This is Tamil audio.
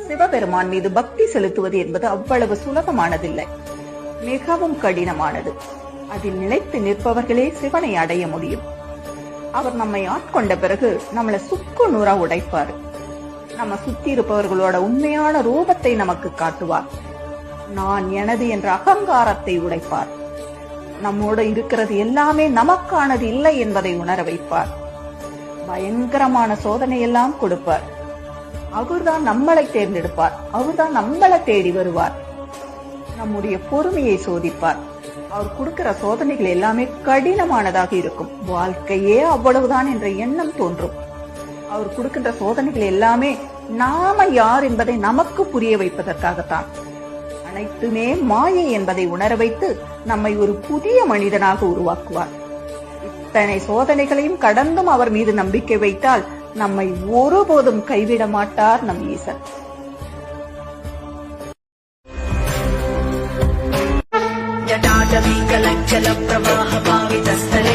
சிவபெருமான் மீது பக்தி செலுத்துவது என்பது அவ்வளவு சுலபமானதில்லை, மிகவும் கடினமானது. அதில் நிலைத்து நிற்பவர்களே சிவனை அடைய முடியும். அவர் நம்மை ஆட்கொண்ட பிறகு நம்மளை சுக்கு நூறா உடைப்பார். நம்ம சுத்தி இருப்பவர்களோட உண்மையான ரூபத்தை நமக்கு காட்டுவார். நான் எனது என்ற அகங்காரத்தை உடைப்பார். நம்மோடு இருக்கிறது எல்லாமே நமக்கானது இல்லை என்பதை உணர வைப்பார். பயங்கரமான சோதனை எல்லாம் கொடுப்பார். அவர்தான் நம்மளை தேர்ந்தெடுப்பார். அவர்தான் நம்மளை தேடி வருவார். நம்முடைய பொறுமையை சோதிப்பார். அவர் கொடுக்கிற சோதனைகள் எல்லாமே கடினமானதாக இருக்கும். வாழ்க்கையே அவ்வளவுதான் என்ற எண்ணம் தோன்றும். அவர் கொடுக்கின்ற சோதனைகள் எல்லாமே நாம யார் என்பதை நமக்கு புரிய வைப்பதற்காகத்தான். அனைத்துமே மாயை என்பதை உணர வைத்து நம்மை ஒரு புதிய மனிதனாக உருவாக்குவார். இத்தனை சோதனைகளையும் கடந்தும் அவர் மீது நம்பிக்கை வைத்தால் நம்மை ஒருபோதும் கைவிட மாட்டார் நம் ஈசன். जटाटवीकलज्जल प्रवाह पावितस्थले